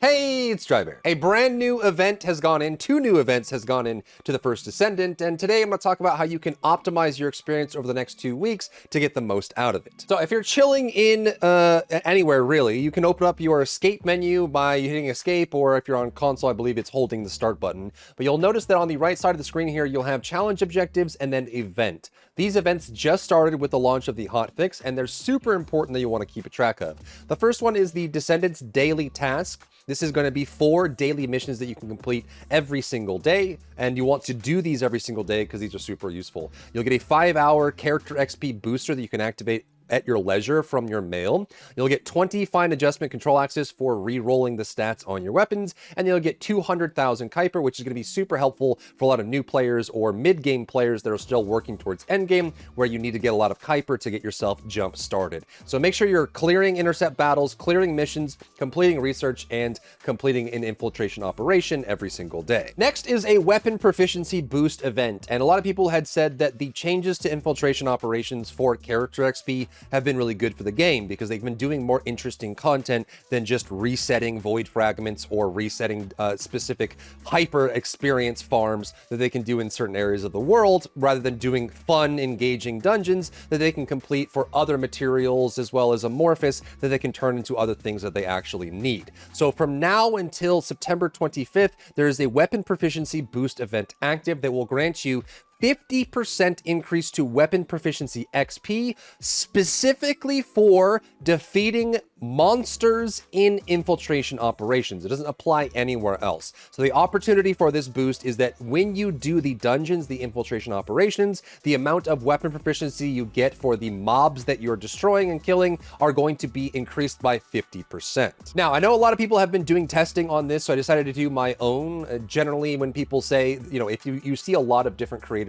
Hey, it's Drybear. A brand new event has gone in, 2 new events has gone in to the First Descendant, and today I'm going to talk about how you can optimize your experience over the next 2 weeks to get the most out of it. So if you're chilling in anywhere really, you can open up your escape menu by hitting escape, or if you're on console, I believe it's holding the start button. But you'll notice that on the right side of the screen here, you'll have challenge objectives and then event. These events just started with the launch of the hotfix, and they're super important that you want to keep a track of. The first one is the Descendants daily task. This is going to be 4 daily missions that you can complete every single day, and you want to do these every single day because these are super useful. You'll get a 5-hour character XP booster that you can activate at your leisure from your mail. You'll get 20 fine adjustment control axes for re-rolling the stats on your weapons, and you'll get 200,000 Kuiper, which is going to be super helpful for a lot of new players or mid-game players that are still working towards endgame, where you need to get a lot of Kuiper to get yourself jump started. So make sure you're clearing intercept battles, clearing missions, completing research, and completing an infiltration operation every single day. Next is a weapon proficiency boost event, and a lot of people had said that the changes to infiltration operations for character XP have been really good for the game because they've been doing more interesting content than just resetting void fragments or resetting specific hyper experience farms that they can do in certain areas of the world, rather than doing fun, engaging dungeons that they can complete for other materials, as well as amorphous that they can turn into other things that they actually need. So from now until September 25th, there is a weapon proficiency boost event active that will grant you 50% increase to weapon proficiency XP, specifically for defeating monsters in infiltration operations. It doesn't apply anywhere else. So the opportunity for this boost is that when you do the dungeons, the infiltration operations, the amount of weapon proficiency you get for the mobs that you're destroying and killing are going to be increased by 50%. Now, I know a lot of people have been doing testing on this, so I decided to do my own. Generally, when people say, you know, if you see a lot of different creators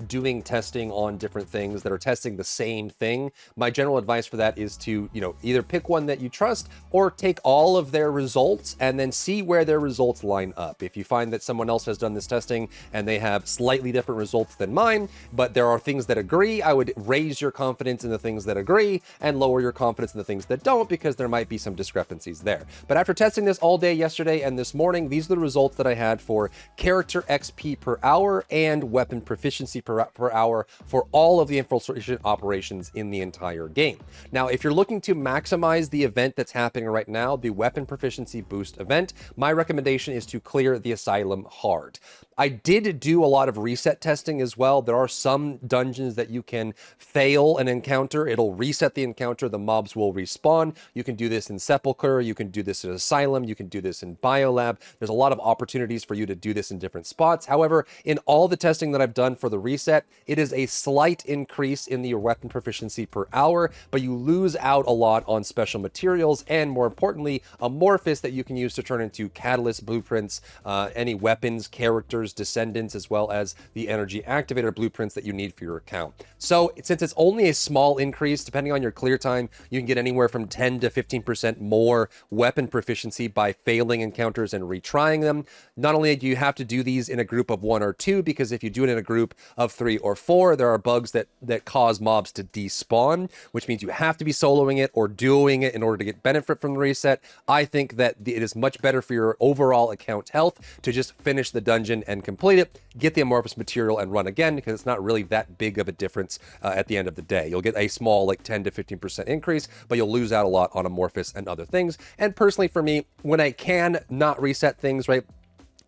doing testing on different things that are testing the same thing, my general advice for that is to, you know, either pick one that you trust or take all of their results and then see where their results line up. If you find that someone else has done this testing and they have slightly different results than mine, but there are things that agree, I would raise your confidence in the things that agree and lower your confidence in the things that don't, because there might be some discrepancies there. But after testing this all day yesterday and this morning, these are the results that I had for character XP per hour and weapon proficiency per hour for all of the infiltration operations in the entire game. Now, if you're looking to maximize the event that's happening right now, the weapon proficiency boost event, my recommendation is to clear the asylum hard. I did do a lot of reset testing as well. There are some dungeons that you can fail an encounter. It'll reset the encounter. The mobs will respawn. You can do this in Sepulchre. You can do this in Asylum. You can do this in Biolab. There's a lot of opportunities for you to do this in different spots. However, in all the testing that I've done for the reset, it is a slight increase in your weapon proficiency per hour, but you lose out a lot on special materials and, more importantly, amorphous that you can use to turn into catalyst blueprints, any weapons, characters, descendants, as well as the energy activator blueprints that you need for your account. So since it's only a small increase, depending on your clear time, you can get anywhere from 10 to 15% more weapon proficiency by failing encounters and retrying them. Not only do you have to do these in a group of 1 or 2, because if you do it in a group of 3 or 4, there are bugs that cause mobs to despawn, which means you have to be soloing it or duoing it in order to get benefit from the reset. I think that it is much better for your overall account health to just finish the dungeon and complete it, get the amorphous material and run again, because it's not really that big of a difference at the end of the day. You'll get a small, like 10 to 15% increase, but you'll lose out a lot on amorphous and other things. And personally for me, when I can not reset things, right,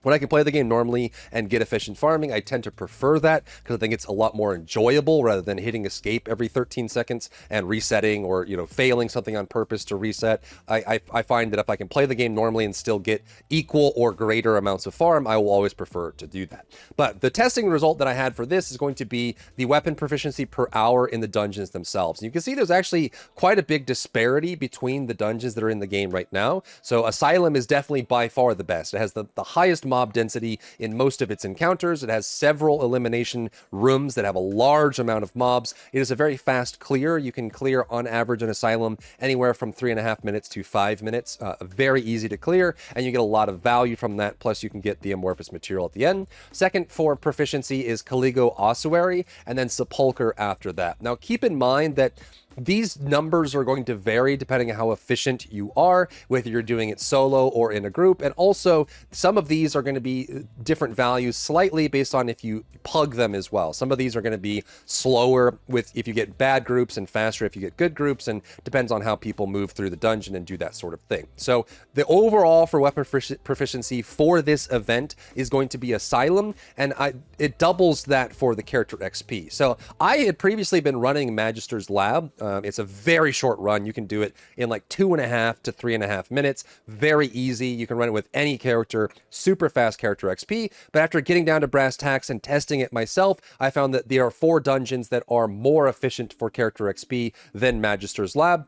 when I can play the game normally and get efficient farming, I tend to prefer that because I think it's a lot more enjoyable rather than hitting escape every 13 seconds and resetting, or, you know, failing something on purpose to reset. I find that if I can play the game normally and still get equal or greater amounts of farm, I will always prefer to do that. But the testing result that I had for this is going to be the weapon proficiency per hour in the dungeons themselves. And you can see there's actually quite a big disparity between the dungeons that are in the game right now. So Asylum is definitely by far the best. It has the highest mob density in most of its encounters. It has several elimination rooms that have a large amount of mobs. It is a very fast clear. You can clear on average an Asylum anywhere from 3.5 minutes to 5 minutes. Very easy to clear, and you get a lot of value from that. Plus you can get the amorphous material at the end. Second for proficiency is Caligo Ossuary, and then Sepulchre after that. Now keep in mind that These numbers are going to vary depending on how efficient you are, whether you're doing it solo or in a group. And also, some of these are going to be different values slightly based on if you pug them as well. Some of these are going to be slower with if you get bad groups and faster if you get good groups, and depends on how people move through the dungeon and do that sort of thing. So the overall for weapon proficiency for this event is going to be Asylum, and it doubles that for the character XP. So I had previously been running Magister's Lab. It's a very short run. You can do it in like 2.5 to 3.5 minutes. Very easy. You can run it with any character, super fast character XP. But after getting down to brass tacks and testing it myself, I found that there are 4 dungeons that are more efficient for character XP than Magister's Lab.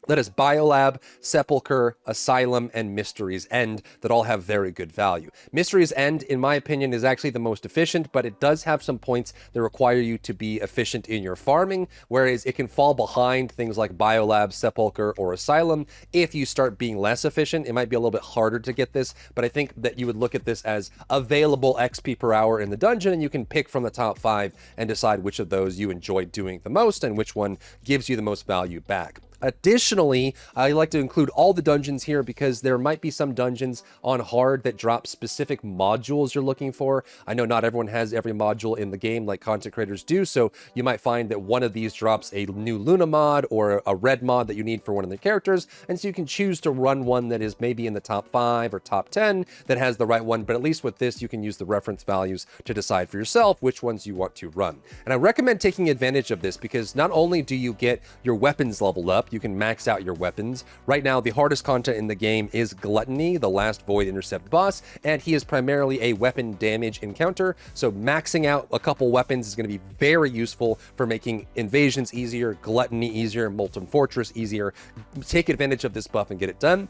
That is Biolab, Sepulcher, Asylum, and Mystery's End that all have very good value. Mystery's End, in my opinion, is actually the most efficient, but it does have some points that require you to be efficient in your farming, whereas it can fall behind things like Biolab, Sepulcher, or Asylum. If you start being less efficient, it might be a little bit harder to get this, but I think that you would look at this as available XP per hour in the dungeon, and you can pick from the top 5 and decide which of those you enjoy doing the most and which one gives you the most value back. Additionally, I like to include all the dungeons here because there might be some dungeons on hard that drop specific modules you're looking for. I know not everyone has every module in the game like content creators do, so you might find that one of these drops a new Luna mod or a red mod that you need for one of the characters, and so you can choose to run one that is maybe in the top 5 or top 10 that has the right one, but at least with this you can use the reference values to decide for yourself which ones you want to run. And I recommend taking advantage of this because not only do you get your weapons leveled up, you can max out your weapons. Right now, the hardest content in the game is Gluttony, the last Void Intercept boss, and he is primarily a weapon damage encounter, so maxing out a couple weapons is going to be very useful for making invasions easier, Gluttony easier, Molten Fortress easier. Take advantage of this buff and get it done.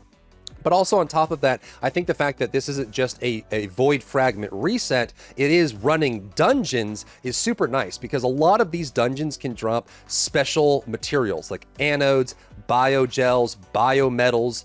But also on top of that, I think the fact that this isn't just a void fragment reset, it is running dungeons is super nice because a lot of these dungeons can drop special materials like anodes, biogels, biometals,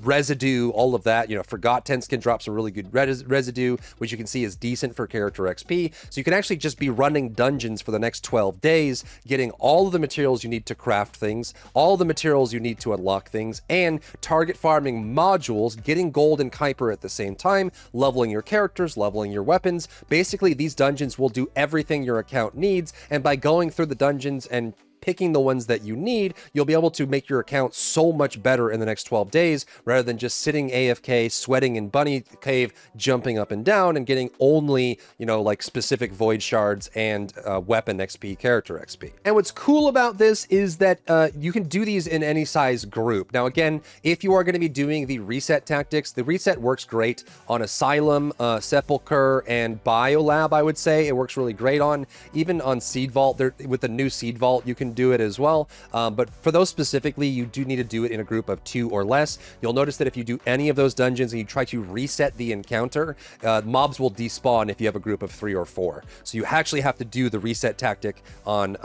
residue, all of that. You know, Forgot Tents can drop some really good residue, which you can see is decent for character XP. So you can actually just be running dungeons for the next 12 days, getting all of the materials you need to craft things, all the materials you need to unlock things, and target farming modules, getting gold and Kuiper at the same time, leveling your characters, leveling your weapons. Basically, these dungeons will do everything your account needs, and by going through the dungeons and picking the ones that you need, you'll be able to make your account so much better in the next 12 days rather than just sitting AFK, sweating in Bunny Cave, jumping up and down and getting only, you know, like specific void shards and weapon XP, character XP. And what's cool about this is that you can do these in any size group. Now, again, if you are going to be doing the reset tactics, the reset works great on Asylum, Sepulcher, and Biolab, I would say. It works really great on. Even on Seed Vault, with the new Seed Vault, you can do it as well. But for those specifically, you do need to do it in a group of 2 or less. You'll notice that if you do any of those dungeons and you try to reset the encounter, mobs will despawn if you have a group of 3 or 4. So you actually have to do the reset tactic on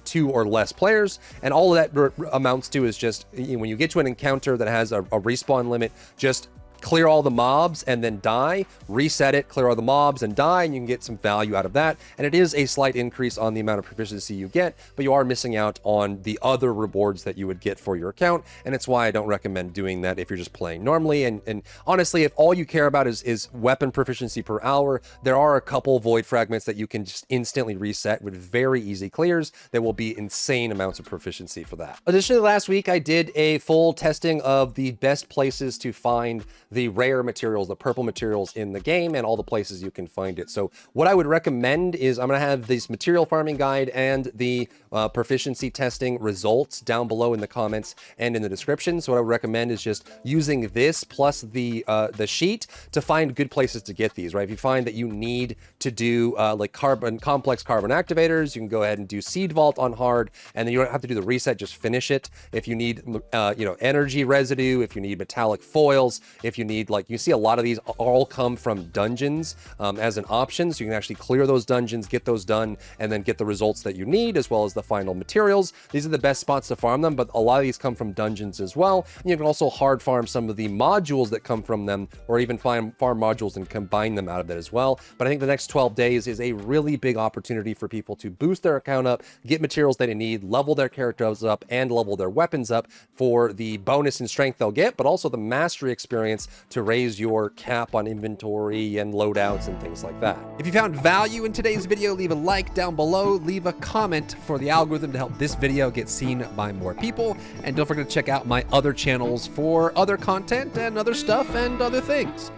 2 or less players. And all of that amounts to is just, when you get to an encounter that has a respawn limit, just clear all the mobs and then die, reset it, clear all the mobs and die, and you can get some value out of that. And it is a slight increase on the amount of proficiency you get, but you are missing out on the other rewards that you would get for your account. And it's why I don't recommend doing that if you're just playing normally. And honestly, if all you care about is weapon proficiency per hour, there are a couple void fragments that you can just instantly reset with very easy clears that will be insane amounts of proficiency for that. Additionally, last week I did a full testing of the best places to find the rare materials, the purple materials in the game, and all the places you can find it. So what I would recommend is I'm going to have this material farming guide and the proficiency testing results down below in the comments and in the description. So what I would recommend is just using this plus the sheet to find good places to get these, right? If you find that you need to do like complex carbon activators, you can go ahead and do Seed Vault on hard, and then you don't have to do the reset, just finish it. If you need energy residue, if you need metallic foils, if if you need, like, you see a lot of these all come from dungeons as an option, so you can actually clear those dungeons, get those done, and then get the results that you need, as well as the final materials. These are the best spots to farm them, but a lot of these come from dungeons as well. And you can also hard farm some of the modules that come from them, or even farm modules and combine them out of it as well. But I think the next 12 days is a really big opportunity for people to boost their account up, get materials that they need, level their characters up, and level their weapons up for the bonus in strength they'll get, but also the mastery experience to raise your cap on inventory and loadouts and things like that. If you found value in today's video, leave a like down below, leave a comment for the algorithm to help this video get seen by more people, and don't forget to check out my other channels for other content and other stuff and other things.